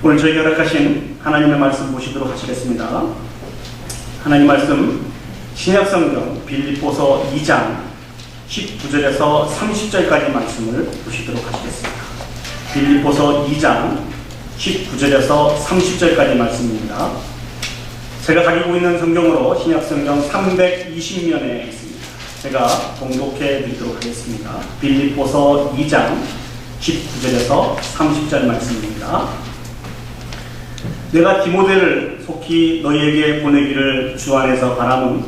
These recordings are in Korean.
오늘 저희가 허락하신 하나님의 말씀 보시도록 하시겠습니다. 하나님 말씀 신약성경 빌립보서 2장 19절에서 30절까지 말씀을 보시도록 하시겠습니다. 빌립보서 2장 19절에서 30절까지 말씀입니다. 제가 가지고 있는 성경으로 신약성경 320면에 있습니다. 제가 봉독해 드리도록 하겠습니다. 빌립보서 2장 19절에서 30절 말씀입니다. 내가 디모데를 속히 너희에게 보내기를 주 안에서 바람은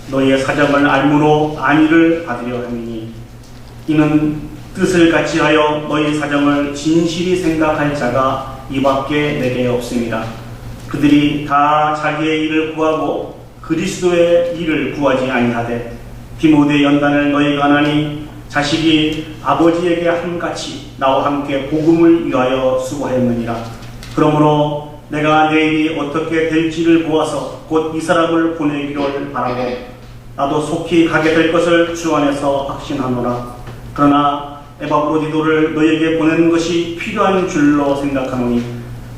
너희의 사정을 알므로 안위를 받으려 함이니 이는 뜻을 같이 하여 너희 사정을 진실히 생각할 자가 이밖에 내게 없습니다. 그들이 다 자기의 일을 구하고 그리스도의 일을 구하지 아니하되 디모데 연단을 너희가 하나니 자식이 아버지에게 함같이 나와 함께 복음을 위하여 수고하였느니라. 그러므로 내가 내일이 어떻게 될지를 보아서 곧 이 사람을 보내기를 바라고 나도 속히 가게 될 것을 주 안에서 확신하노라. 그러나 에바브로디도를 너희에게 보내는 것이 필요한 줄로 생각하노니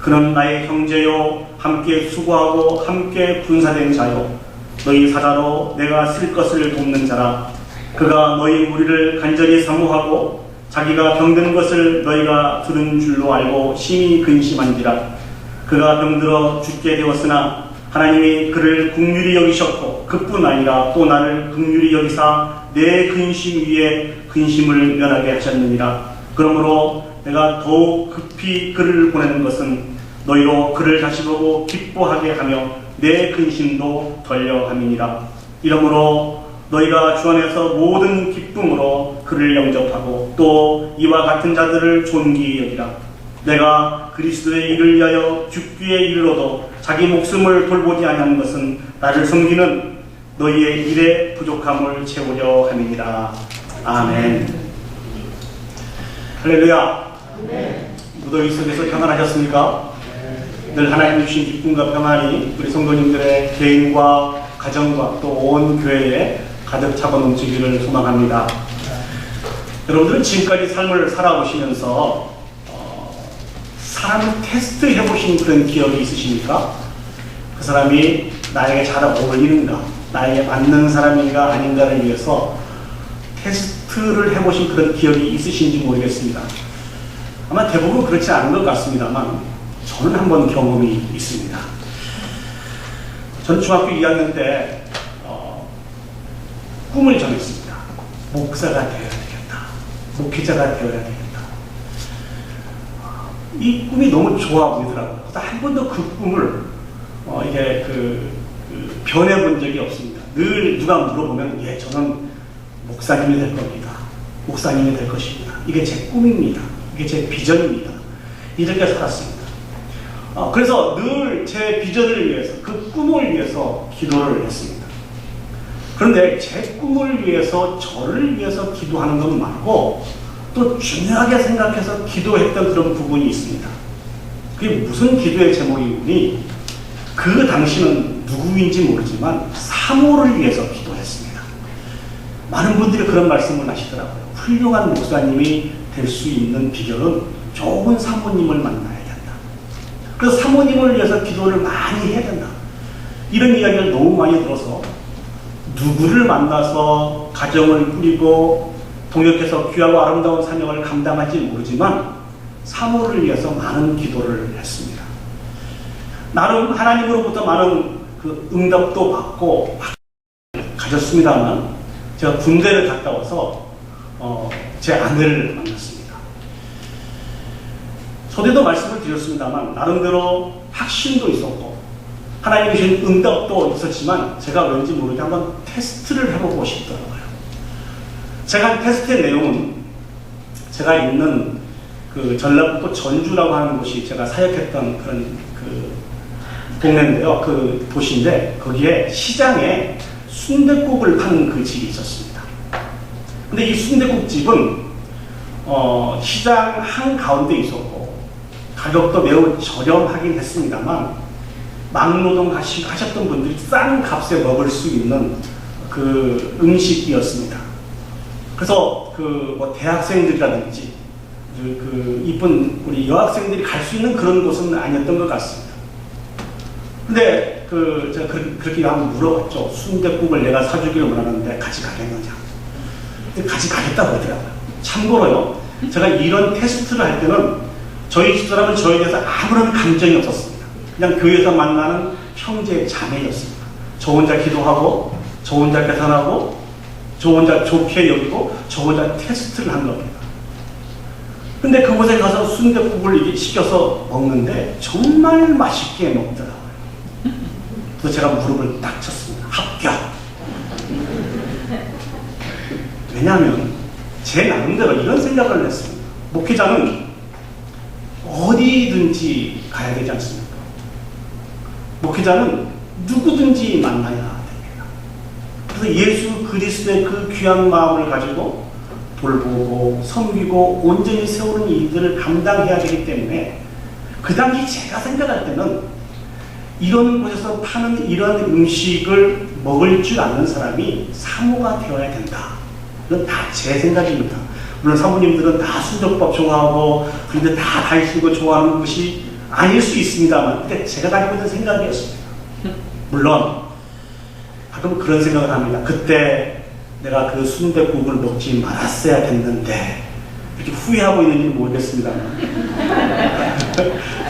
그는 나의 형제요 함께 수고하고 함께 군사된 자요 너희 사자로 내가 쓸 것을 돕는 자라. 그가 너희 무리를 간절히 사모하고 자기가 병든 것을 너희가 들은 줄로 알고 심히 근심한지라. 그가 병들어 죽게 되었으나 하나님이 그를 긍휼히 여기셨고 그뿐 아니라 또 나를 긍휼히 여기사 내 근심 위에 근심을 면하게 하셨느니라. 그러므로 내가 더욱 급히 그를 보내는 것은 너희로 그를 다시 보고 기뻐하게 하며 내 근심도 덜려 함이니라. 이러므로 너희가 주 안에서 모든 기쁨으로 그를 영접하고 또 이와 같은 자들을 존귀히 여기라. 내가 그리스도의 일을 위하여 죽기에 이르러도 자기 목숨을 돌보지 아니하는 것은 나를 섬기는 너희의 일의 부족함을 채우려 함이니라. 아멘. 할렐루야. 무더위 속에서 평안하셨습니까? 늘 하나님 주신 기쁨과 평안이 우리 성도님들의 개인과 가정과 또 온 교회에 가득 차고 넘치기를 소망합니다. 여러분들은 지금까지 삶을 살아오시면서 사람을 테스트해 보신 그런 기억이 있으십니까? 그 사람이 나에게 잘 어울리는가, 나에게 맞는 사람인가 아닌가를 위해서 테스트를 해보신 그런 기억이 있으신지 모르겠습니다. 아마 대부분 그렇지 않은 것 같습니다만 저는 한번 경험이 있습니다. 전 중학교 2학년 때 꿈을 정했습니다. 목사가 되어야 되겠다. 목회자가 되어야 되겠다. 이 꿈이 너무 좋아 보이더라고요. 한 번도 그 꿈을 변해본 적이 없습니다. 늘 누가 물어보면 예, 저는 목사님이 될 겁니다. 목사님이 될 것입니다. 이게 제 꿈입니다. 이게 제 비전입니다. 이렇게 살았습니다. 그래서 늘 제 비전을 위해서, 그 꿈을 위해서 기도를 했습니다. 그런데 제 꿈을 위해서, 저를 위해서 기도하는 것 말고 또 중요하게 생각해서 기도했던 그런 부분이 있습니다. 그게 무슨 기도의 제목이니 그 당시는 누구인지 모르지만 사모를 위해서 기도했습니다. 많은 분들이 그런 말씀을 하시더라고요. 훌륭한 목사님이 될 수 있는 비결은 좋은 사모님을 만나야 된다. 그래서 사모님을 위해서 기도를 많이 해야 된다. 이런 이야기를 너무 많이 들어서 누구를 만나서 가정을 꾸리고 동역해서 귀하고 아름다운 사명을 감당할지 모르지만 사모를 위해서 많은 기도를 했습니다. 나름 하나님으로부터 많은 그 응답도 받고 가졌습니다만 제가 군대를 갔다 와서 제 아내를 만났습니다. 서두에도 말씀을 드렸습니다만 나름대로 확신도 있었고 하나님이 주신 응답도 있었지만 제가 왠지 모르게 한번 테스트를 해보고 싶더라고요. 제가 한 테스트의 내용은 제가 있는 그 전라북도 전주라고 하는 곳이 제가 사역했던 그런 그 동네인데요. 그 도시인데 거기에 시장에 순댓국을 파는 그 집이 있었습니다. 근데 이 순댓국집은 시장 한가운데 있었고 가격도 매우 저렴하긴 했습니다만 막노동 하셨던 분들이 싼 값에 먹을 수 있는 그 음식이었습니다. 그래서 그 뭐 대학생들이라든지 그 이쁜 우리 여학생들이 갈 수 있는 그런 곳은 아니었던 것 같습니다. 근데 제가 그렇게 한번 물어봤죠. 순댓국을 내가 사주기를 원하는데 같이 가겠느냐. 근데 같이 가겠다고 하더라고요. 참고로요, 제가 이런 테스트를 할 때는 저희 집사람은 저에 대해서 아무런 감정이 없었습니다. 그냥 교회에서 만나는 형제 자매였습니다. 저 혼자 기도하고, 저 혼자 계산하고, 저 혼자 좋게 여기고, 저 혼자 테스트를 한 겁니다. 근데 그곳에 가서 순댓국을 시켜서 먹는데 정말 맛있게 먹더라고요. 그래서 제가 무릎을 딱 쳤습니다. 합격! 왜냐하면 제 나름대로 이런 생각을 했습니다. 목회자는 어디든지 가야 되지 않습니까? 목회자는 누구든지 만나야 됩니다. 그래서 예수 그리스도의 그 귀한 마음을 가지고 돌보고 섬기고 온전히 세우는 일들을 감당해야 되기 때문에 그 당시 제가 생각할 때는 이런 곳에서 파는 이런 음식을 먹을 줄 아는 사람이 사모가 되어야 된다. 이건 다 제 생각입니다. 물론 사모님들은 다 순족밥 좋아하고 그런데 다 다이시고 좋아하는 것이 아닐 수 있습니다만, 근데 제가 가지고 있는 생각이었습니다. 물론 가끔 그런 생각을 합니다. 그때 내가 그 순댓국을 먹지 말았어야 됐는데, 이렇게 후회하고 있는지 모르겠습니다만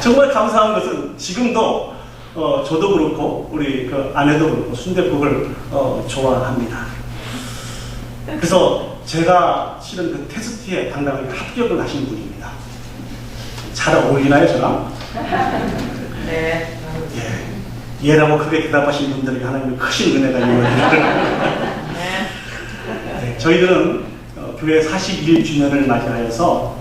정말 감사한 것은 지금도 저도 그렇고 우리 그 아내도 그렇고 순댓국을 좋아합니다. 그래서 제가 실은 그 테스트에 당당하게 합격을 하신 분입니다. 잘 어울리나요, 저랑? 네. 예. 예라고 크게 대답하신 분들에게 하나님의 크신 은혜가 있는 네, 저희들은 교회 41주년을 맞이하여서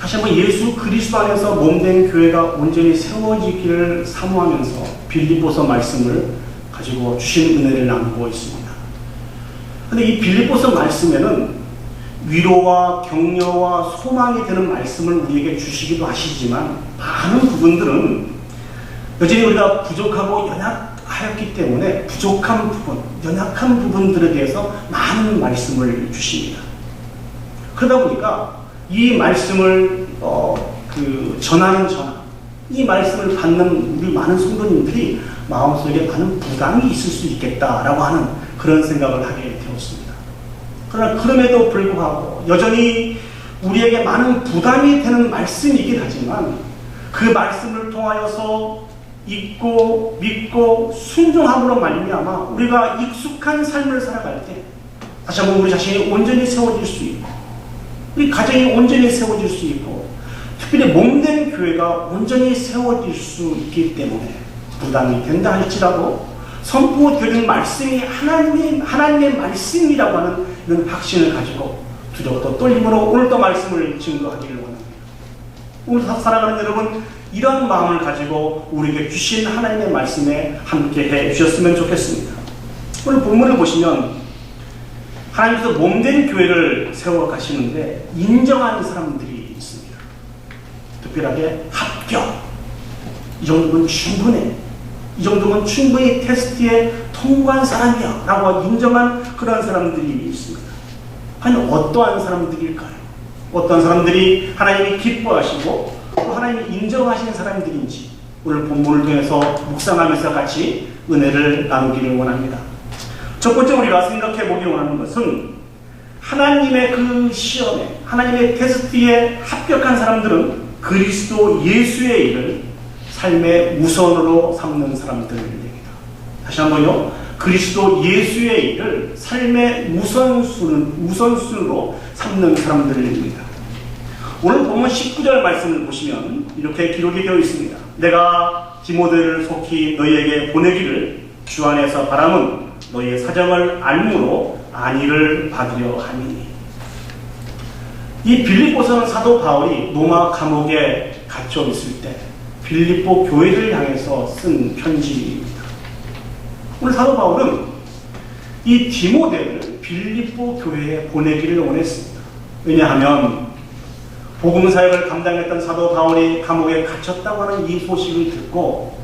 다시 한번 예수 그리스도 안에서 몸된 교회가 온전히 세워지기를 사모하면서 빌립보서 말씀을 가지고 주신 은혜를 나누고 있습니다. 그런데 이 빌립보서 말씀에는 위로와 격려와 소망이 되는 말씀을 우리에게 주시기도 하시지만, 많은 부분들은 여전히 우리가 부족하고 연약하였기 때문에 부족한 부분, 연약한 부분들에 대해서 많은 말씀을 주십니다. 그러다 보니까 이 말씀을 전하는 이 말씀을 받는 우리 많은 성도님들이 마음속에 많은 부담이 있을 수 있겠다라고 하는 그런 생각을 하게 되었습니다. 그러나 그럼에도 불구하고 여전히 우리에게 많은 부담이 되는 말씀이긴 하지만, 그 말씀을 통하여서 읽고 믿고 순종함으로 말미암아 우리가 익숙한 삶을 살아갈 때 다시 한번 우리 자신이 온전히 세워질 수 있고, 우리 가정이 온전히 세워질 수 있고, 특별히 몸된 교회가 온전히 세워질 수 있기 때문에 부담이 된다 할지라도 선포되는 말씀이 하나님의 말씀이라고 하는 이런 확신을 가지고 두렵고 떨림으로 오늘도 말씀을 증거하기를 원합니다. 오늘 살아가는 여러분, 이런 마음을 가지고 우리에게 주신 하나님의 말씀에 함께해 주셨으면 좋겠습니다. 오늘 본문을 보시면 하나님께서 몸된 교회를 세워가시는데 인정하는 사람들이 있습니다. 특별하게 합격, 이 정도면 충분해, 이 정도면 충분히 테스트에 통과한 사람이야 라고 인정한 그런 사람들이 있습니다. 과연 어떠한 사람들일까요? 어떤 사람들이 하나님이 기뻐하시고 또 하나님이 인정하시는 사람들인지 오늘 본문을 통해서 묵상하면서 같이 은혜를 나누기를 원합니다. 첫 번째 우리가 생각해 보기를 원하는 것은, 하나님의 그 시험에, 하나님의 테스트에 합격한 사람들은 그리스도 예수의 일을 삶의 우선으로 삼는 사람들입니다. 다시 한번요. 그리스도 예수의 일을 삶의 우선순으로 삼는 사람들입니다. 오늘 본문 19절 말씀을 보시면 이렇게 기록이 되어 있습니다. 내가 디모데를 속히 너희에게 보내기를 주 안에서 바람은 너희의 사정을 알므로 안위를 받으려 함이니. 이 빌립보서는 사도 바울이 로마 감옥에 갇혀 있을 때 빌립보 교회를 향해서 쓴 편지입니다. 오늘 사도 바울은 이 디모데를 빌립보 교회에 보내기를 원했습니다. 왜냐하면 복음 사역을 감당했던 사도 바울이 감옥에 갇혔다고 하는 이 소식을 듣고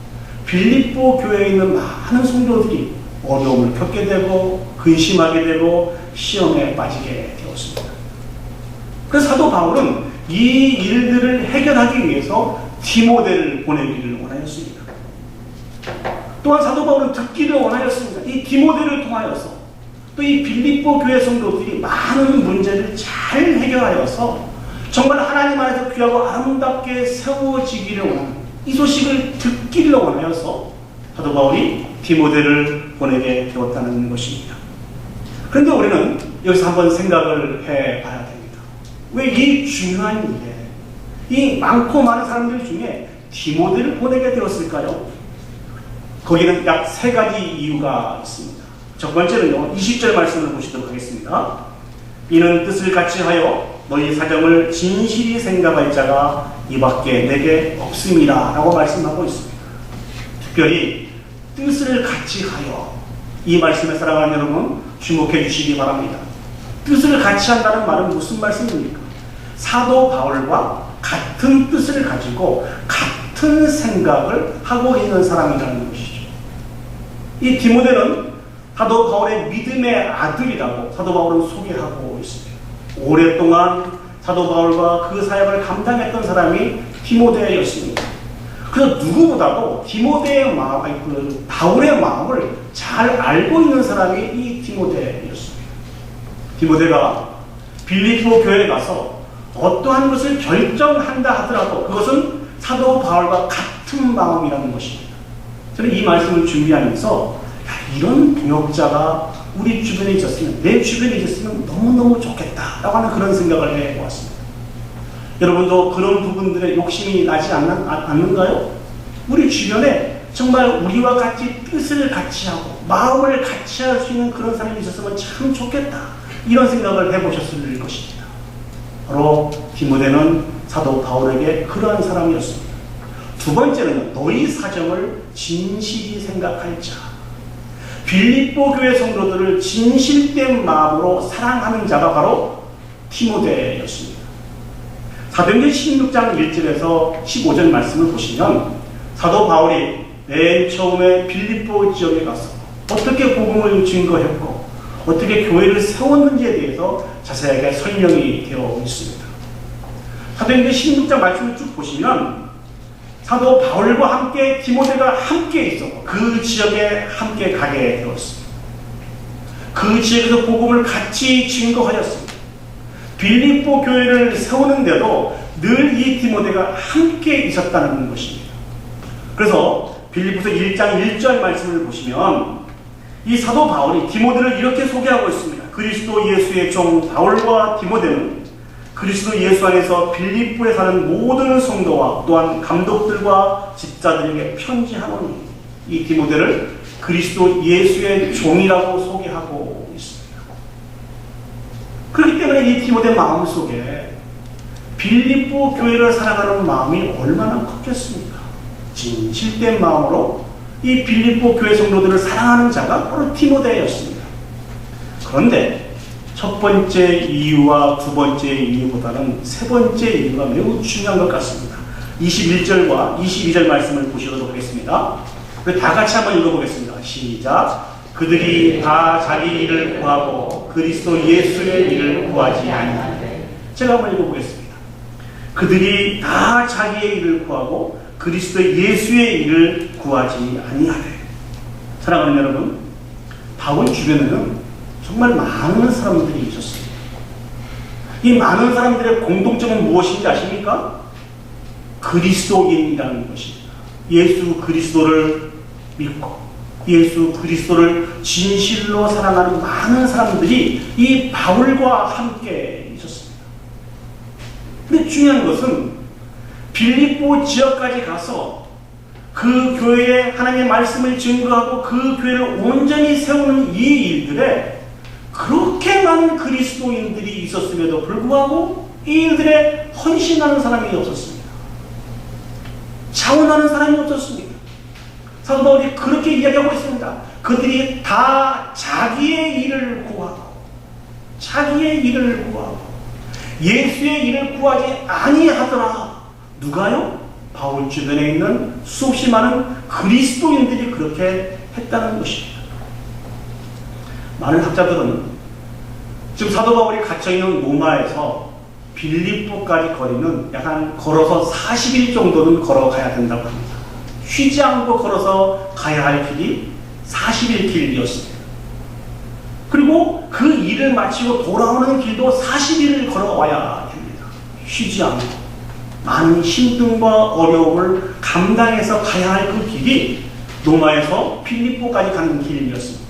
빌립보 교회에 있는 많은 성도들이 어려움을 겪게 되고 근심하게 되고 시험에 빠지게 되었습니다. 그래서 사도 바울은 이 일들을 해결하기 위해서 디모데를 보내기를 원하였습니다. 또한 사도 바울은 듣기를 원하였습니다. 이 디모데를 통하여서 또 이 빌립보 교회 성도들이 많은 문제를 잘 해결하여서 정말 하나님 안에서 귀하고 아름답게 세워지기를 원하는 이 소식을 듣기를 원하여서 사도 바울이 디모데를 보내게 되었다는 것입니다. 그런데 우리는 여기서 한번 생각을 해봐야 됩니다. 왜 이 중요한 일에 이 많고 많은 사람들 중에 디모데를 보내게 되었을까요? 거기는 약 3가지 이유가 있습니다. 첫 번째는요, 20절 말씀을 보시도록 하겠습니다. 이는 뜻을 같이 하여 너희 사정을 진실히 생각할 자가 이밖에 내게 없음이라 라고 말씀하고 있습니다. 특별히 뜻을 같이 하여, 이 말씀에 사랑하는 여러분 주목해 주시기 바랍니다. 뜻을 같이 한다는 말은 무슨 말씀입니까? 사도 바울과 같은 뜻을 가지고 같은 생각을 하고 있는 사람이라는 것이죠. 이 디모데는 사도 바울의 믿음의 아들이라고 사도 바울은 소개하고 있습니다. 오랫동안 사도 바울과 그 사역을 감당했던 사람이 디모데였습니다. 그래서 누구보다도 디모데의 마음, 바울의 마음을 잘 알고 있는 사람이 이 디모데였습니다. 디모데가 빌립보 교회에 가서 어떠한 것을 결정한다 하더라도 그것은 사도 바울과 같은 마음이라는 것입니다. 저는 이 말씀을 준비하면서 이런 동역자가 우리 주변에 있었으면, 내 주변에 있었으면 너무너무 좋겠다라고 하는 그런 생각을 해보았습니다. 여러분도 그런 부분들에 욕심이 나지 않는가요? 우리 주변에 정말 우리와 같이 뜻을 같이 하고 마음을 같이 할 수 있는 그런 사람이 있었으면 참 좋겠다, 이런 생각을 해보셨을 것입니다. 바로 디모데는 사도 바울에게 그러한 사람이었습니다. 두 번째는 너희 사정을 진실히 생각할 자. 빌립보 교회 성도들을 진실된 마음으로 사랑하는 자가 바로 디모데였습니다. 사도행전 16장 1절에서 15절 말씀을 보시면 사도 바울이 맨 처음에 빌립보 지역에 가서 어떻게 복음을 증거했고 어떻게 교회를 세웠는지에 대해서 자세하게 설명이 되어 있습니다. 사도행전 16장 말씀을 쭉 보시면 사도 바울과 함께 디모데가 함께 있었고 그 지역에 함께 가게 되었습니다. 그 지역에서 복음을 같이 증거하였습니다. 빌립보 교회를 세우는데도 늘 이 디모데가 함께 있었다는 것입니다. 그래서 빌립보서 1장 1절 말씀을 보시면 이 사도 바울이 디모데를 이렇게 소개하고 있습니다. 그리스도 예수의 종 바울과 디모데는 그리스도 예수 안에서 빌립보에 사는 모든 성도와 또한 감독들과 집자들에게 편지하노니, 이 디모데를 그리스도 예수의 종이라고 소개하고 있습니다. 그렇기 때문에 이 디모데 마음속에 빌립보 교회를 사랑하는 마음이 얼마나 컸겠습니까? 진실된 마음으로 이 빌립보 교회 성도들을 사랑하는 자가 바로 디모데였습니다. 그런데 첫 번째 이유와 두 번째 이유보다는 세 번째 이유가 매우 중요한 것 같습니다. 21절과 22절 말씀을 보시도록 하겠습니다. 다 같이 한번 읽어보겠습니다. 시작. 그들이 다 자기 일을 구하고 그리스도 예수의 일을 구하지 아니하되. 제가 한번 읽어보겠습니다. 그들이 다 자기의 일을 구하고 그리스도 예수의 일을 구하지 아니하되. 사랑하는 여러분, 바울 주변에는 정말 많은 사람들이 있었습니다. 이 많은 사람들의 공통점은 무엇인지 아십니까? 그리스도인이라는 것입니다. 예수 그리스도를 믿고 예수 그리스도를 진실로 사랑하는 많은 사람들이 이 바울과 함께 있었습니다. 근데 중요한 것은 빌립보 지역까지 가서 그 교회에 하나님의 말씀을 증거하고 그 교회를 온전히 세우는 이 일들에 그렇게 많은 그리스도인들이 있었음에도 불구하고 이 일들에 헌신하는 사람이 없었습니다. 자원하는 사람이 없었습니다. 사도 바울이 그렇게 이야기하고 있습니다. 그들이 다 자기의 일을 구하고 예수의 일을 구하지 아니하더라. 누가요? 바울 주변에 있는 수없이 많은 그리스도인들이 그렇게 했다는 것입니다. 많은 학자들은 지금 사도 바울이 갇혀있는 로마에서 빌립보까지 거리는 약간 걸어서 40일 정도는 걸어가야 된다고 합니다. 쉬지 않고 걸어서 가야 할 길이 40일 길이었습니다. 그리고 그 일을 마치고 돌아오는 길도 40일을 걸어와야 됩니다. 쉬지 않고 많은 힘듦과 어려움을 감당해서 가야 할 그 길이 로마에서 빌립보까지 가는 길이었습니다.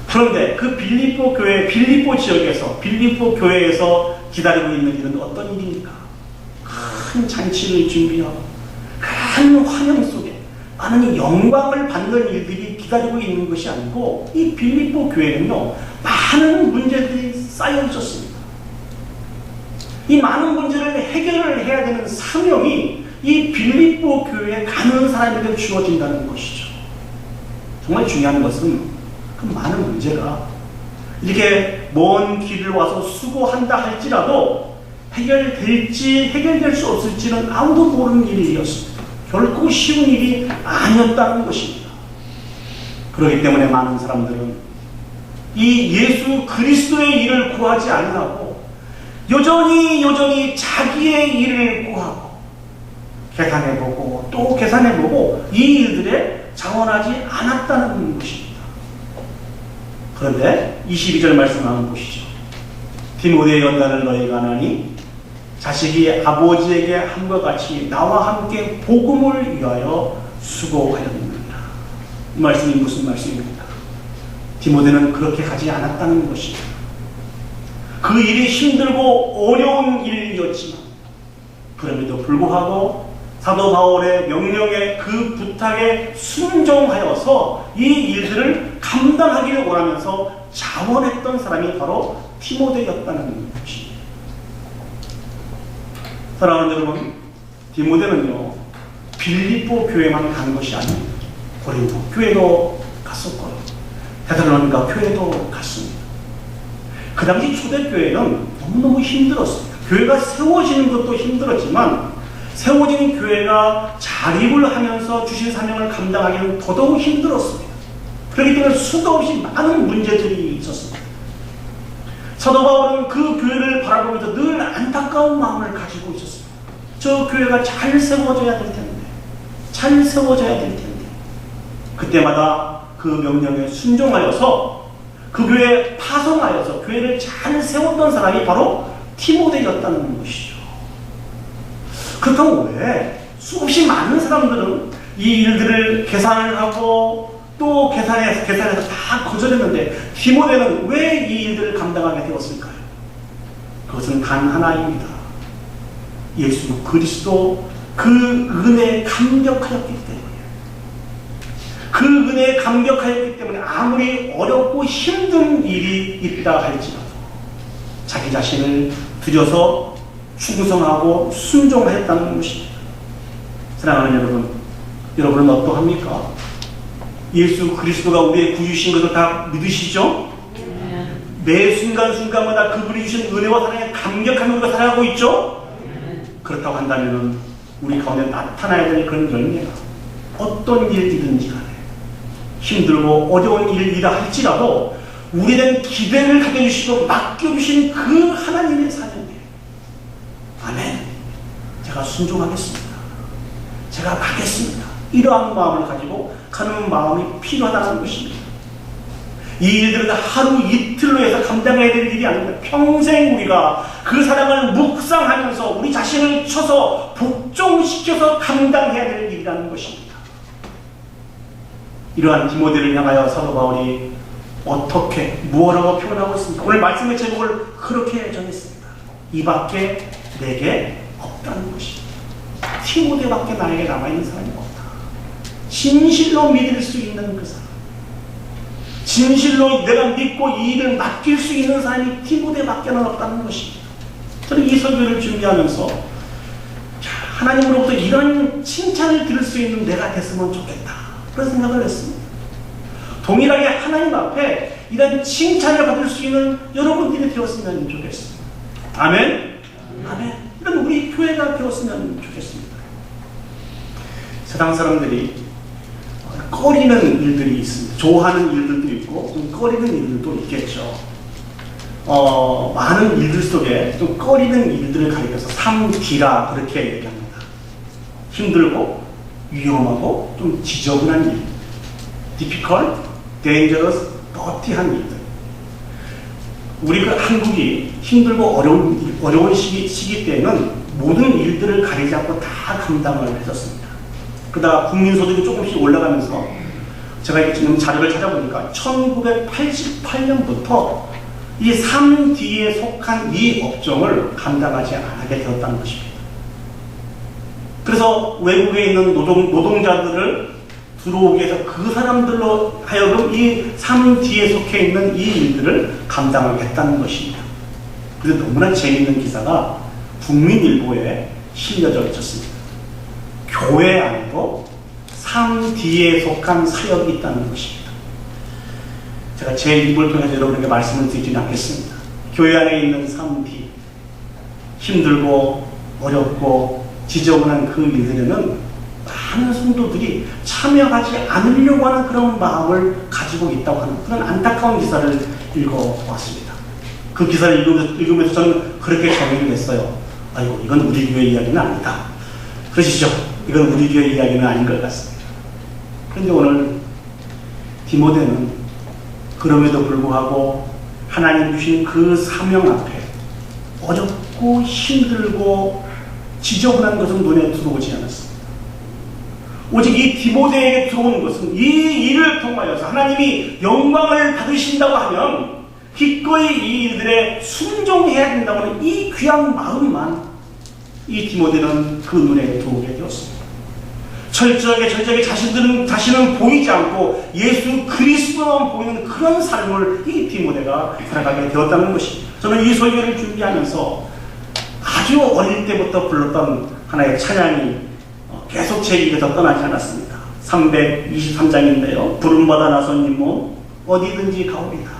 그런데 그 빌립보 교회, 빌립보 지역에서, 빌립보 교회에서 기다리고 있는 일은 어떤 일입니까? 큰 잔치를 준비하고 큰 환영 속에 많은 영광을 받는 일들이 기다리고 있는 것이 아니고, 이 빌립보 교회는요, 많은 문제들이 쌓여 있었습니다. 이 많은 문제를 해결을 해야 되는 사명이 이 빌립보 교회에 가는 사람에게 주어진다는 것이죠. 정말 중요한 것은 그 많은 문제가 이렇게 먼 길을 와서 수고한다 할지라도 해결될지 해결될 수 없을지는 아무도 모르는 일이었습니다. 결코 쉬운 일이 아니었다는 것입니다. 그렇기 때문에 많은 사람들은 이 예수 그리스도의 일을 구하지 않으라고 여전히 자기의 일을 구하고 계산해보고 또 계산해보고 이 일들에 자원하지 않았다는 것입니다. 그런데 22절 말씀 한번 보시죠. 디모데의 연단을 너희가 하나니 자식이 아버지에게 함과 같이 나와 함께 복음을 위하여 수고하였느니라. 이 말씀이 무슨 말씀입니까? 디모데는 그렇게 가지 않았다는 것입니다. 그 일이 힘들고 어려운 일이었지만 그럼에도 불구하고 사도 바울의 명령에 그 부탁에 순종하여서 이 일들을 감당하기를 원하면서 자원했던 사람이 바로 디모데였다는 것입니다. 사랑하는 여러분, 디모데는요, 빌립보 교회만 간 것이 아닙니다. 고린도 교회도 갔었고요, 데살로니가 교회도 갔습니다. 그 당시 초대교회는 너무너무 힘들었습니다. 교회가 세워지는 것도 힘들었지만 세워진 교회가 자립을 하면서 주신 사명을 감당하기는 더더욱 힘들었습니다. 그렇기 때문에 수도 없이 많은 문제들이 있었습니다. 사도 바울은 그 교회를 바라보면서 늘 안타까운 마음을 가지고 있었습니다. 저 교회가 잘 세워져야 될 텐데, 잘 세워져야 될 텐데. 그때마다 그 명령에 순종하여서 그 교회에 파송하여서 교회를 잘 세웠던 사람이 바로 디모데였다는 것이죠. 그렇다면 왜 수없이 많은 사람들은 이 일들을 계산을 하고 또 계산해서 다 거절했는데 디모데는 왜 이 일들을 감당하게 되었을까요? 그것은 단 하나입니다. 예수 그리스도 그 은혜에 감격하였기 때문에, 그 은혜에 감격하였기 때문에 아무리 어렵고 힘든 일이 있다 할지라도 자기 자신을 들여서 충성하고 순종하였다는 것입니다. 사랑하는 여러분, 여러분은 어떠합니까? 예수 그리스도가 우리의 구주신 것을 다 믿으시죠? 매 순간순간마다 그분이 주신 은혜와 사랑에 감격하면서 살아가고 있죠? 그렇다고 한다면 우리 가운데 나타나야 될 그런 열매가 어떤 일이든지 간에 힘들고 어려운 일이라 할지라도 우리는 기대를 가져주시고 맡겨주신 그 하나님의 사명에 아멘, 제가 순종하겠습니다, 제가 가겠습니다, 이러한 마음을 가지고 가는 마음이 필요하다는 것입니다. 이 일들은 하루 이틀로 해서 감당해야 될 일이 아닙니다. 평생 우리가 그 사랑을 묵상하면서 우리 자신을 쳐서 복종시켜서 감당해야 될 일이라는 것입니다. 이러한 디모데를 향하여 사도 바울이 어떻게 무엇라고 표현하고 있습니까? 오늘 말씀의 제목을 그렇게 정했습니다. 이밖에 내게 없다는 것입니다. 디모데밖에 나에게 남아있는 사람이 없다. 진실로 믿을 수 있는 그 사람, 진실로 내가 믿고 이 일을 맡길 수 있는 사람이 디모데밖에는 없다는 것입니다. 저는 이 설교를 준비하면서 하나님으로부터 이런 칭찬을 들을 수 있는 내가 됐으면 좋겠다, 그런 생각을 했습니다. 동일하게 하나님 앞에 이런 칭찬을 받을 수 있는 여러분들이 되었으면 좋겠습니다. 아멘? 아멘. 이런 우리 교회가 되었으면 좋겠습니다. 세상 사람들이 꺼리는 일들이 있습니다. 좋아하는 일들도 있고 좀 꺼리는 일들도 있겠죠. 많은 일들 속에 좀 꺼리는 일들을 가리켜서 3D라 그렇게 얘기합니다. 힘들고 위험하고 좀 지저분한 일, difficult, dangerous, dirty한 일들. 우리 그 한국이 힘들고 어려운 시기 때는 모든 일들을 가리지 않고 다 감당을 했었습니다. 그러다가 국민소득이 조금씩 올라가면서 제가 지금 자료를 찾아보니까 1988년부터 이 3D에 속한 이 업종을 감당하지 않게 되었다는 것입니다. 그래서 외국에 있는 노동자들을 들어오게 해서 그 사람들로 하여금 이 3D에 속해 있는 이 일들을 감당하겠다는 것입니다. 그래서 너무나 재미있는 기사가 국민일보에 실려져 있었습니다. 교회 안에도 3D에 속한 사역이 있다는 것입니다. 제가 제 입을 통해서 여러분에게 말씀을 드리지는 않겠습니다. 교회 안에 있는 3D, 힘들고 어렵고 지저분한 그 일들에는 많은 성도들이 참여하지 않으려고 하는 그런 마음을 가지고 있다고 하는 그런 안타까운 기사를 읽어왔습니다. 그 기사를 읽으면서 저는 그렇게 정리를 했어요. 아이고, 이건 우리 교회 이야기는 아니다. 그러시죠? 이건 우리 교회 이야기는 아닌 것 같습니다. 그런데 오늘 디모데는 그럼에도 불구하고 하나님 주신 그 사명 앞에 어렵고 힘들고 지저분한 것은 눈에 들어오지 않았습니다. 오직 이 디모데에게 들어오는 것은 이 일을 통하여서 하나님이 영광을 받으신다고 하면 기꺼이 이 일들에 순종해야 된다고 하는 이 귀한 마음만 이 디모데는 그 눈에 들어오게 되었습니다. 철저하게 자신은 보이지 않고 예수 그리스도만 보이는 그런 삶을 이 디모데가 살아가게 되었다는 것입니다. 저는 이 설교를 준비하면서 아주 어릴 때부터 불렀던 하나의 찬양이 계속 제 입에서 떠나지 않았습니다. 323장인데요. 부름받아 나선 이몸 어디든지 가오리다.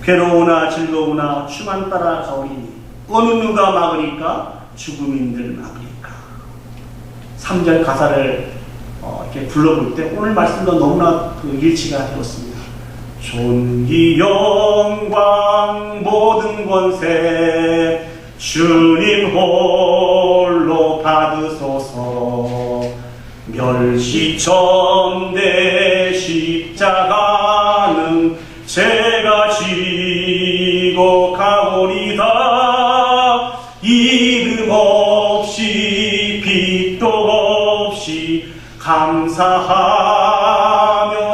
괴로우나 즐거우나 주만 따라 가오리니 어느 누가 막으리까 죽음인들 막으리까. 3절 가사를 이렇게 불러볼 때 오늘 말씀도 너무나 그 일치가 되었습니다. 존귀 영광 모든 권세 주님 홀로 받으소서. 멸시천대 십자가는 제가 지고 가오리다. 이름 없이 빛도 없이 감사하며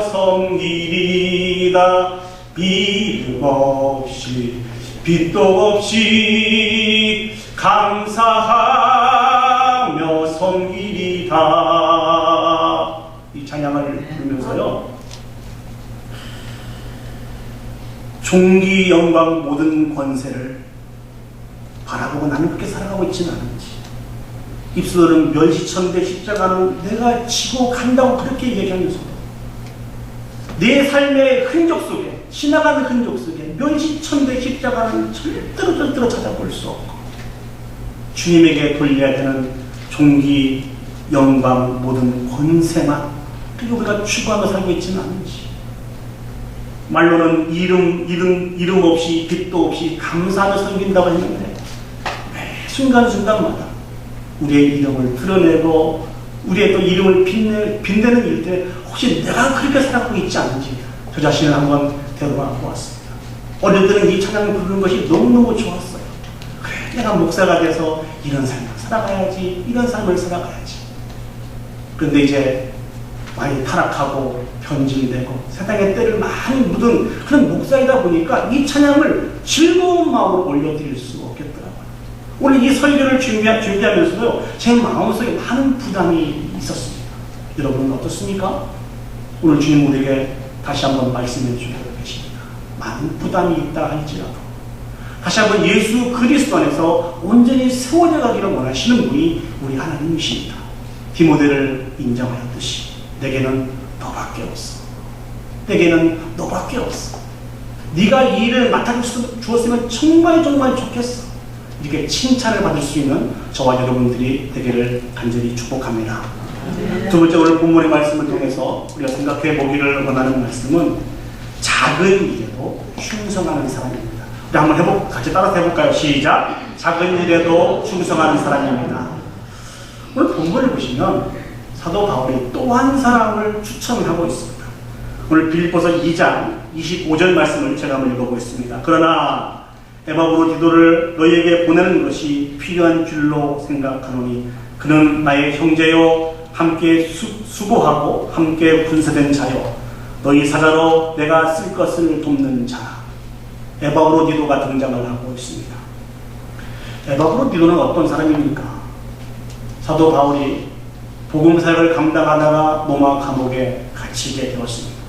섬기리다. 이름 없이 빛도 없이 감사하며 섬기리다. 이 찬양을 부르면서요, 존귀 영광 모든 권세를 바라보고 나는 그렇게 살아가고 있지는 않은지, 입술은 멸시천대 십자가는 내가 지고 간다고 그렇게 얘기하면서도 내 삶의 흔적 속에, 지나가는 흔적 속에 멸시천대 십자가는 절대로 찾아볼 수 없고 주님에게 돌려야 되는 존귀 영광 모든 권세만 그리고 우리가 추구하며 살고 있지는 않은지, 말로는 이름 없이 빛도 없이 감사하며 섬긴다고 했는데 매 순간순간마다 우리의 이름을 드러내고 우리의 또 이름을 빛내는 일때 혹시 내가 그렇게 살아가고 있지 않은지 저 자신을 한번 되돌아 보았습니다. 어릴 때는 이 찬양을 부르는 것이 너무너무 좋았어요. 그래, 내가 목사가 돼서 이런 삶을 살아가야지, 이런 삶을 살아가야지. 그런데 이제 많이 타락하고 변질되고 세상의 때를 많이 묻은 그런 목사이다 보니까 이 찬양을 즐거운 마음으로 올려드릴 수 없겠더라고요. 오늘 이 설교를 준비하면서도 제 마음속에 많은 부담이 있었습니다. 여러분은 어떻습니까? 오늘 주님 우리에게 다시 한번 말씀해 주고 계십니다. 많은 부담이 있다 할지라도 다시 한번 예수 그리스도 안에서 온전히 세워져 가기를 원하시는 분이 우리 하나님이십니다. 디모데를 인정하였듯이 내게는 너밖에 없어. 내게는 너밖에 없어. 네가 이 일을 맡아주었으면 정말 좋겠어. 이렇게 칭찬을 받을 수 있는 저와 여러분들이 되기를 간절히 축복합니다. 두 번째, 오늘 본문의 말씀을 통해서 우리가 생각해 보기를 원하는 말씀은 작은 일에도 충성하는 사람입니다. 한번 같이 따라서 해볼까요? 시작. 작은 일에도 충성하는 사람입니다. 오늘 본문을 보시면 사도 바울이 또 한 사람을 추천하고 있습니다. 오늘 빌립보서 2장 25절 말씀을 제가 한번 읽어보겠습니다. 그러나 에바브로디도를 너희에게 보내는 것이 필요한 줄로 생각하노니 그는 나의 형제요 함께 수고하고 함께 군사된 자요 너희 사자로 내가 쓸 것을 돕는 자라. 에바브로디도가 등장을 하고 있습니다. 에바브로디도는 어떤 사람입니까? 사도 바울이 복음 사역을 감당하다가 로마 감옥에 갇히게 되었습니다.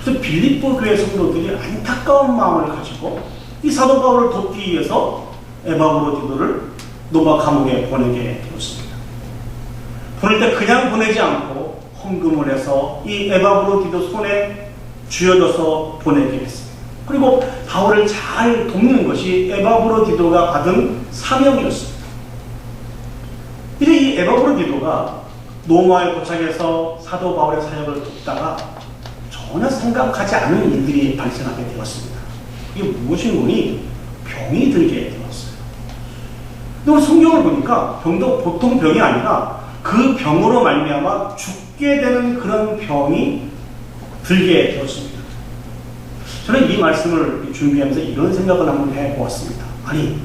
그래서 빌립보 교회 성도들이 안타까운 마음을 가지고 이 사도 바울을 돕기 위해서 에바브로디도를 로마 감옥에 보내게 되었습니다. 보낼 때 그냥 보내지 않고 헌금을 해서 이 에바브로디도 손에 쥐어져서 보내게 했습니다. 그리고 바울을 잘 돕는 것이 에바브로디도가 받은 사명이었습니다. 이제 이 에바브로디도가 로마에 도착해서 사도 바울의 사역을 돕다가 전혀 생각하지 않은 일들이 발생하게 되었습니다. 이게 무엇인고니 병이 들게 되었어요. 근데 성경을 보니까 병도 보통 병이 아니라 그 병으로 말미암아 죽게 되는 그런 병이 들게 되었습니다. 저는 이 말씀을 준비하면서 이런 생각을 한번 해보았습니다. 아니,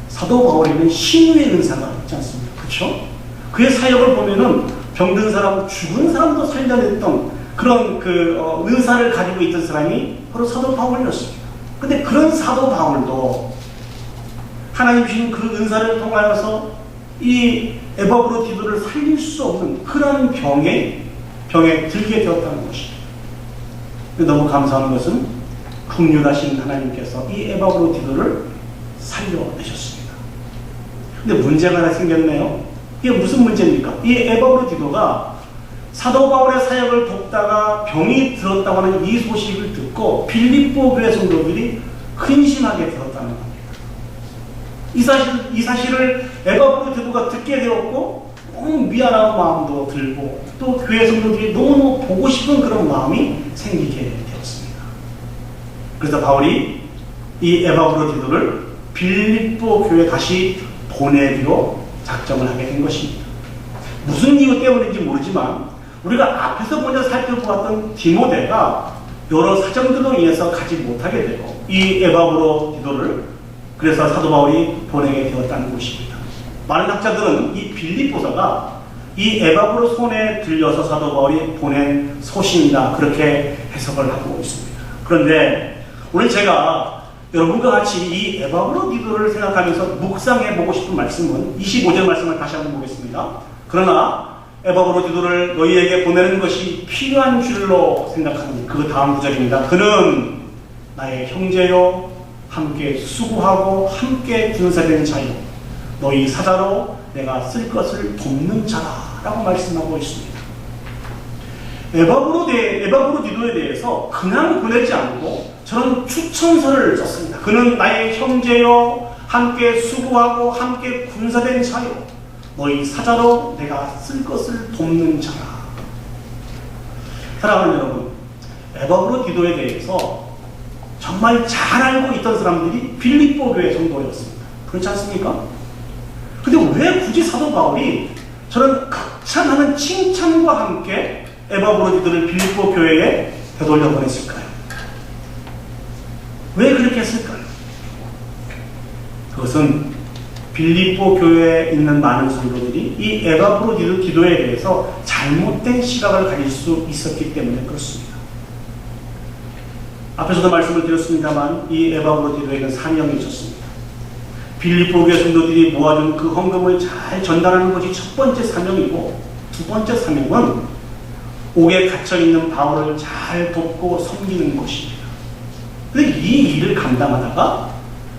사도 바울에는 신유의 은사가 있지 않습니까? 그렇죠? 그의 사역을 보면은 병든 사람, 죽은 사람도 살려냈던 그런 은사를 가지고 있던 사람이 바로 사도 바울이었습니다. 근데 그런 사도 바울도 하나님 주신 그 은사를 통하여서 이 에바브로디도를 살릴 수 없는 그런 병에 들게 되었다는 것입니다. 너무 감사한 것은 긍휼하신 하나님께서 이 에바브로디도를 살려내셨습니다. 근데 문제가 하나 생겼네요. 이게 무슨 문제입니까? 이 에바브로디도가 사도 바울의 사역을 돕다가 병이 들었다고 하는 이 소식을 듣고 빌립보 교회 성도들이 근심하게 되었다는 겁니다. 이 사실을 에바브로디도가 듣게 되었고 너무 미안한 마음도 들고 또 교회 성도들이 너무너무 보고 싶은 그런 마음이 생기게 되었습니다. 그래서 바울이 이 에바브로디도를 빌립보 교회에 다시 보내기로 작정을 하게 된 것입니다. 무슨 이유 때문인지 모르지만 우리가 앞에서 먼저 살펴보았던 디모데가 여러 사정들로 인해서 가지 못하게 되고 이 에바브로디도를 그래서 사도 바울이 보내게 되었다는 것입니다. 많은 학자들은 이 빌립보서가 이 에바브로 손에 들려서 사도 바울이 보낸 소신이다 그렇게 해석을 하고 있습니다. 그런데 오늘 제가 여러분과 같이 이 에바브로디도를 생각하면서 묵상해보고 싶은 말씀은 25절 말씀을 다시 한번 보겠습니다. 그러나 에바브로디도를 너희에게 보내는 것이 필요한 줄로 생각하는 그 다음 구절입니다. 그는 나의 형제요 함께 수고하고 함께 군사된 자요 너희 사자로 내가 쓸 것을 돕는 자라고 말씀하고 있습니다. 에바브로디도에 대해서 그냥 보내지 않고 저는 추천서를 썼습니다. 그는 나의 형제요 함께 수고하고 함께 군사된 자요 너희 사자로 내가 쓸 것을 돕는 자라. 사랑하는 여러분, 에바브로디도에 대해서 정말 잘 알고 있던 사람들이 빌립보 교회 성도였습니다. 그렇지 않습니까? 근데 왜 굳이 사도 바울이 저런 극찬하는 칭찬과 함께 에바브로디도를 빌립보 교회에 되돌려 보냈을까요? 왜 그렇게 했을까요? 그것은 빌립보 교회에 있는 많은 성도들이 이 에바브로디도에 대해서 잘못된 시각을 가질 수 있었기 때문에 그렇습니다. 앞에서도 말씀을 드렸습니다만 이 에바브로디도에는 사명이 있었습니다. 빌립보 교회 성도들이 모아준 그 헌금을 잘 전달하는 것이 첫 번째 사명이고 두 번째 사명은 옥에 갇혀있는 바울을 잘 돕고 섬기는 것입니다. 그런데 이 일을 감당하다가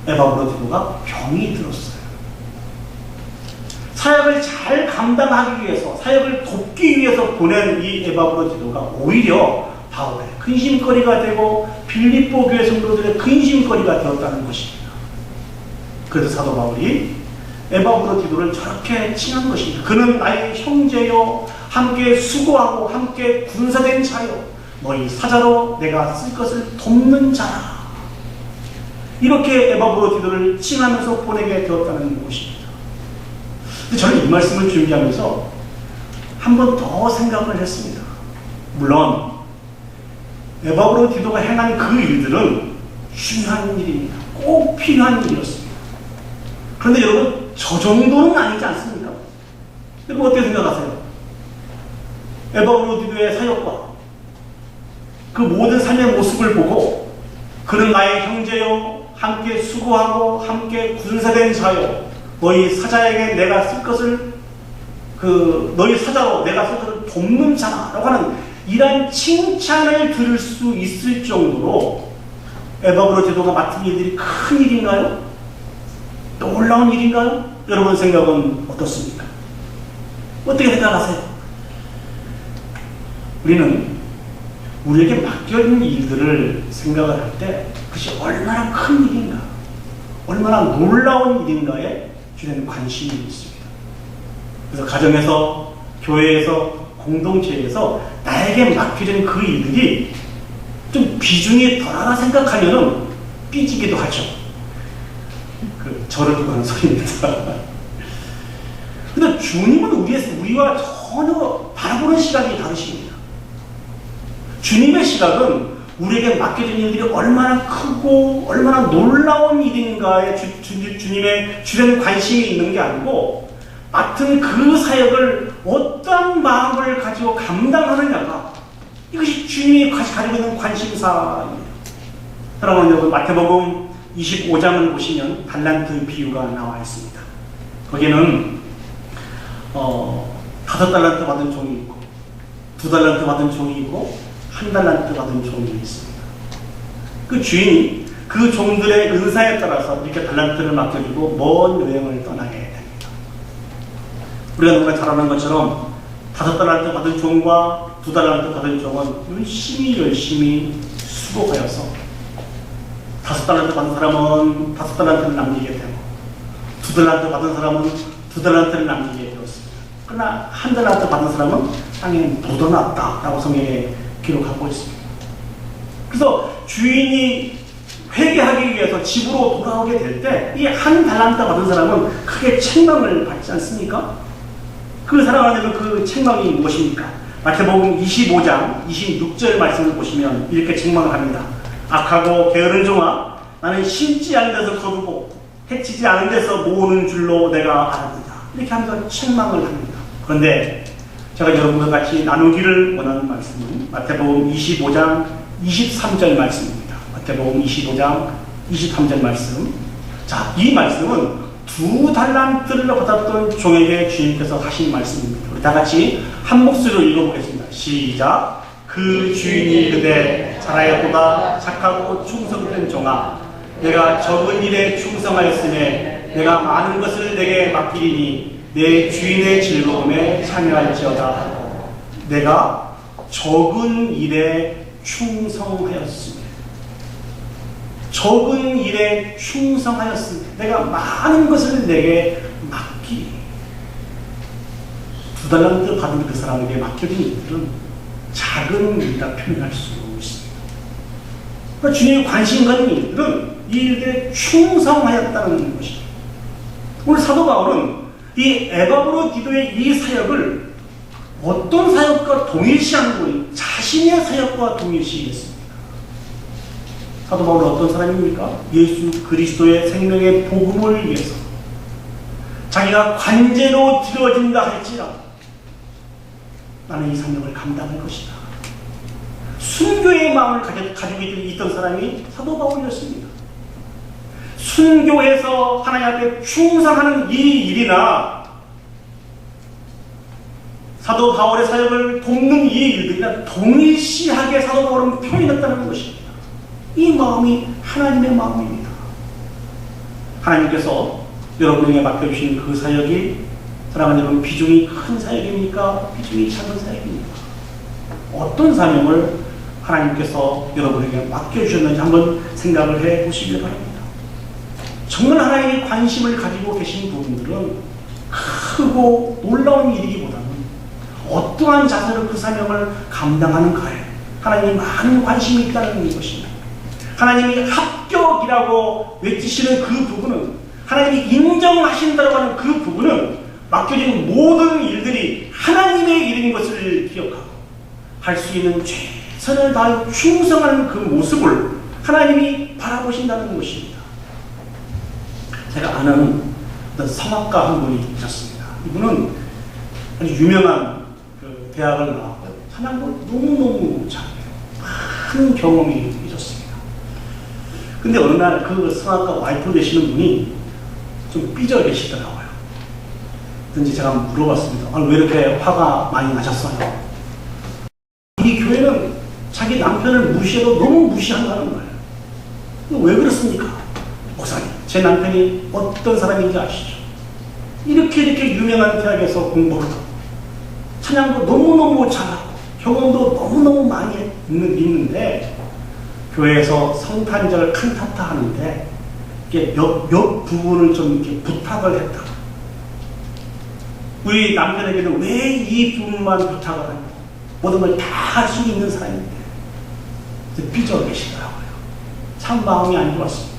에바브로디도가 병이 들었어요. 사역을 잘 감당하기 위해서 사역을 돕기 위해서 보낸 이 에바브로디도가 오히려 바울의 근심거리가 되고 빌립보 교회 성도들의 근심거리가 되었다는 것입니다. 그래서 사도 바울이 에바브로디도를 저렇게 칭한 것입니다. 그는 나의 형제요 함께 수고하고 함께 군사된 자요 너희 사자로 내가 쓸 것을 돕는 자라. 이렇게 에바브로디도를 칭하면서 보내게 되었다는 것입니다. 근데 저는 이 말씀을 준비하면서 한 번 더 생각을 했습니다. 물론 에바브로디도가 행한 그 일들은 중요한 일입니다. 꼭 필요한 일이었습니다. 그런데 여러분, 저 정도는 아니지 않습니까? 여러분 어떻게 생각하세요? 에바브로디도의 사역과 그 모든 삶의 모습을 보고 그는 나의 형제요, 함께 수고하고 함께 군사된 자요, 너희 사자에게 내가 쓸 것을 너희 사자로 내가 쓸 것을 돕는 자라고 하는 이러한 칭찬을 들을 수 있을 정도로 에바브로디도가 맡은 일들이 큰 일인가요? 놀라운 일인가요? 여러분 생각은 어떻습니까? 어떻게 생각하세요? 우리는 우리에게 맡겨진 일들을 생각을 할 때 그것이 얼마나 큰 일인가, 얼마나 놀라운 일인가에 주는 관심이 있습니다. 그래서 가정에서, 교회에서, 공동체에서 나에게 맡겨진 그 일들이 좀 비중이 덜하다 생각하면 삐지기도 하죠. 저를 두고 하는 소리입니다. 근데 주님은 우리와 전혀 바라보는 시각이 다르십니다. 주님의 시각은 우리에게 맡겨진 일들이 얼마나 크고 얼마나 놀라운 일인가에 주님의 주된 관심이 있는 게 아니고 맡은 그 사역을 어떤 마음을 가지고 감당하느냐가 이것이 주님이 가지고 있는 관심사입니다. 사랑하는 여러분, 마태복음 25장을 보시면 달란트 비유가 나와 있습니다. 거기에는 5달란트 받은 종이 있고 2달란트 받은 종이 있고 1달란트 받은 종이 있습니다. 그 주인이 그 종들의 은사에 따라서 이렇게 달란트를 맡겨주고 먼 여행을 떠나게 됩니다. 우리가 누가 잘 아는 것처럼 5달란트 받은 종과 2달란트 받은 종은 열심히 수고하여서 5달란트 받은 사람은 5달란트를 남기게 되고 2달란트 받은 사람은 2달란트를 남기게 되었습니다. 그러나 1달란트 받은 사람은 땅에 묻어놨다라고 성경에 기록하고 있습니다. 그래서 주인이 회개하기 위해서 집으로 돌아오게 될 때 이 1달란트 받은 사람은 크게 책망을 받지 않습니까? 그 사람 안에는 그 책망이 무엇입니까? 마태복음 25장 26절 말씀을 보시면 이렇게 책망을 합니다. 악하고 게으른 종아, 나는 심지 않은 데서 거두고 해치지 않은 데서 모으는 줄로 내가 알았다. 이렇게 하면서 책망을 합니다. 그런데 제가 여러분과 같이 나누기를 원하는 말씀은 마태복음 25장 23절 말씀입니다. 마태복음 25장 23절 말씀. 자, 이 말씀은 2달란트를 받았던 종에게 주님께서 하신 말씀입니다. 우리 다 같이 한 목소리로 읽어보겠습니다. 시작. 그 주인이 그대 잘하였도다 착하고 충성된 종아, 내가 적은 일에 충성하였으니 내가 많은 것을 내게 맡기리니 내 주인의 즐거움에 참여할지어다. 내가 적은 일에 충성하였으니, 적은 일에 충성하였으니 내가 많은 것을 내게 맡기리. 2달란트 받은 그 사람에게 맡겨진 일들은 작은 일이라 표현할 수 있습니다. 그러니까 주님이 관심 가는 일들은 이 일들에 충성하였다는 것입니다. 오늘 사도 바울은 이 에바브로디도의 이 사역을 어떤 사역과 동일시하는 거예요? 자신의 사역과 동일시했습니다. 사도 바울은 어떤 사람입니까? 예수 그리스도의 생명의 복음을 위해서 자기가 관제로 드려진다 할지라도 나는 이 사명을 감당할 것이다. 순교의 마음을 가지고 있던 사람이 사도 바울이었습니다. 순교해서 하나님 앞에 충성하는 이 일이나 사도 바울의 사역을 돕는 이 일들이나 동일시하게 사도 바울은 표현했다는 것입니다. 이 마음이 하나님의 마음입니다. 하나님께서 여러분에게 맡겨주신 그 사역이 사랑하는 여러분, 비중이 큰 사역입니까? 비중이 작은 사역입니까? 어떤 사명을 하나님께서 여러분에게 맡겨주셨는지 한번 생각을 해보시길 바랍니다. 정말 하나님이 관심을 가지고 계신 부분들은 크고 놀라운 일이기보다는 어떠한 자세로 그 사명을 감당하는가에 하나님이 많은 관심이 있다는 것입니다. 하나님이 합격 기억이라고 외치시는 그 부분은, 하나님이 인정하신다고 하는 그 부분은 맡겨진 모든 일들이 하나님의 일인 것을 기억하고 할 수 있는 최선을 다하여 충성하는 그 모습을 하나님이 바라보신다는 것입니다. 제가 아는 어떤 성악가 한 분이 있었습니다. 이분은 아주 유명한 그 대학을 나왔고 찬양도 너무너무 잘해요. 많은 경험이 있었습니다. 근데 어느 날 그 성악가 와이프 되시는 분이 좀 삐져 계시더라고요. 그런지 제가 물어봤습니다. 왜 이렇게 화가 많이 나셨어요? 이 교회는 자기 남편을 무시해도 너무 무시한다는 거예요. 왜 그렇습니까? 목사님, 제 남편이 어떤 사람인지 아시죠? 이렇게 유명한 대학에서 공부하고 찬양도 너무너무 잘하고 경험도 너무너무 많이 있는데 교회에서 성탄절 칸타타 하는데 이게 몇 부분을 좀 이렇게 부탁을 했다. 우리 남편에게는 왜 이 부분만 부탁을 하냐? 모든 걸 다 할 수 있는 사람인데 삐져 계시더라고요. 참 마음이 안 좋았습니다.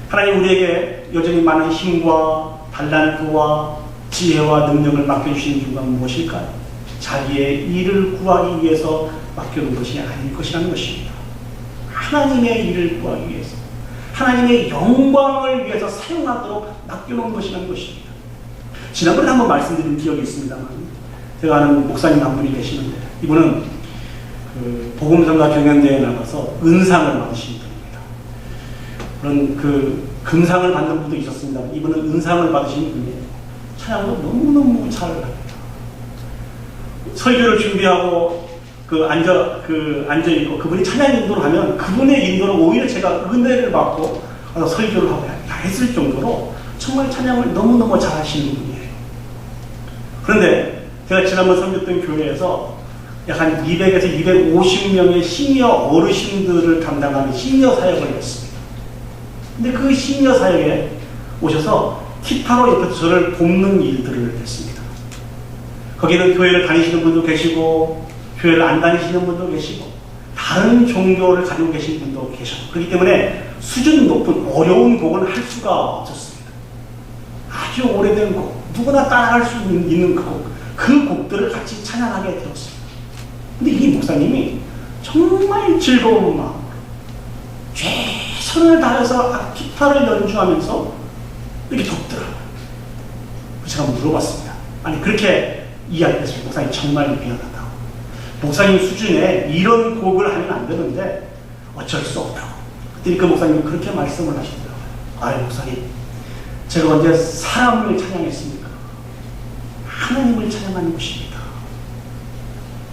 하나님 우리에게 여전히 많은 힘과 달란트와 지혜와 능력을 맡겨주신 이유가 무엇일까요? 자기의 일을 구하기 위해서 맡겨놓은 것이 아닐 것이라는 것입니다. 하나님의 일을 구하기 위해서, 하나님의 영광을 위해서 사용하도록 맡겨놓은 것이라는 것입니다. 지난번에 한번 말씀드린 기억이 있습니다만, 제가 아는 목사님 한 분이 계시는데, 이분은 그 복음성가 경연대회에 나가서 은상을 받으신 분입니다. 그런 그 금상을 받는 분도 있었습니다. 이분은 은상을 받으신 분이에요. 찬양도 너무너무 잘합니다. 설교를 준비하고 앉아있고 그분이 찬양 인도를 하면 그분의 인도로 오히려 제가 은혜를 받고 설교를 하고 했을 정도로 정말 찬양을 너무너무 잘하시는 분이에요. 그런데 제가 지난번 섬겼던 교회에서 약 한 200에서 250명의 시니어 어르신들을 담당하는 시니어 사역을 했습니다. 근데 그 시니어 사역에 오셔서 기타로 옆에서 저를 돕는 일들을 했습니다. 거기는 교회를 다니시는 분도 계시고 교회를 안 다니시는 분도 계시고 다른 종교를 가지고 계신 분도 계시고, 그렇기 때문에 수준 높은 어려운 곡을 할 수가 없었습니다. 아주 오래된 곡, 누구나 따라할 수 있는 그 곡들을 같이 찬양하게 되었습니다. 근데 이 목사님이 정말 즐거운 마음으로 최선을 다해서 기타를 연주하면서 이렇게 돕더라고요. 제가 물어봤습니다. 아니 그렇게 이야기했어요. 목사님 정말 미안하다고. 목사님 수준에 이런 곡을 하면 안 되는데 어쩔 수 없다고. 그때 그 목사님이 그렇게 말씀을 하시더라고요. 아유 목사님, 제가 언제 사람을 찬양했습니까? 하나님을 찬양하는 것입니다.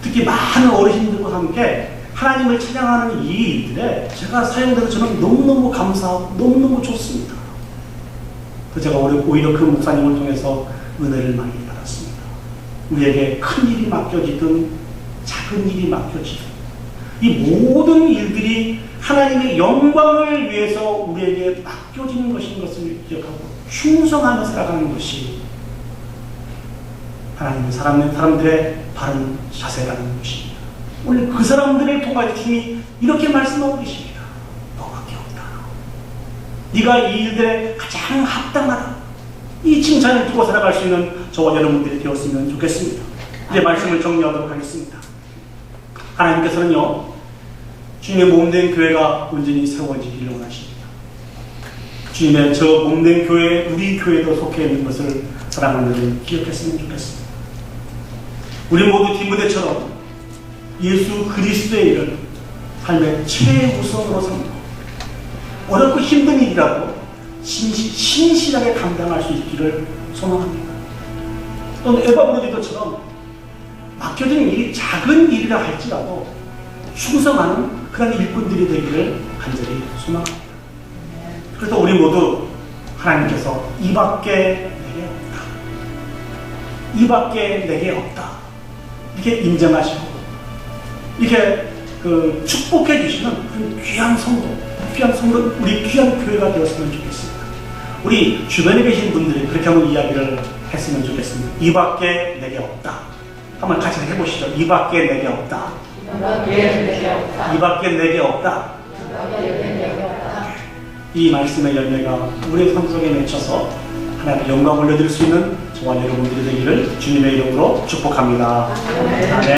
특히 많은 어르신들과 함께 하나님을 찬양하는 이 일들에 제가 사용돼서 저는 너무너무 감사하고 너무너무 좋습니다. 그래서 제가 오히려 그 목사님을 통해서 은혜를 많이 받았습니다. 우리에게 큰 일이 맡겨지든 작은 일이 맡겨지든 이 모든 일들이 하나님의 영광을 위해서 우리에게 맡겨지는 것인 것을 기억하고 충성하며 살아가는 것이 하나님의 사람들의 바른 자세라는 것입니다. 오늘 그 사람들을 통하여 주님이 이렇게 말씀하고 계십니다. 너밖에 없다. 네가 이 일들에 가장 합당하다. 이 칭찬을 두고 살아갈 수 있는 저와 여러분들이 되었으면 좋겠습니다. 이제 말씀을 정리하도록 하겠습니다. 하나님께서는요, 주님의 몸된 교회가 온전히 세워지기를 원하십니다. 주님의 저 몸된 교회, 우리 교회도 속해 있는 것을 사랑하는 을 기억했으면 좋겠습니다. 우리 모두 디모데처럼 예수 그리스도의 일을 삶의 최우선으로 삼고 어렵고 힘든 일이라도 신실하게 감당할 수 있기를 소망합니다. 또는 에바브로디도처럼 맡겨진 일이 작은 일이라 할지라도 충성하는 그런 일꾼들이 되기를 간절히 소망합니다. 그래서 우리 모두 하나님께서 이밖에 내게 없다, 이밖에 내게 없다 이렇게 인정하시고 이렇게 축복해 주시는 귀한 성도, 우리 귀한 교회가 되었으면 좋겠습니다. 우리 주변에 계신 분들이 그렇게 한번 이야기를 했으면 좋겠습니다. 이밖에 내게 없다. 한번 같이 해보시죠. 이밖에 내게 없다. 이밖에 내게 없다. 이 말씀의 열매가 우리의 삶 속에 맺혀서 하나님의 영광을 올려드릴 수 있는 저와 여러분들이 되기를 주님의 이름으로 축복합니다. 아멘.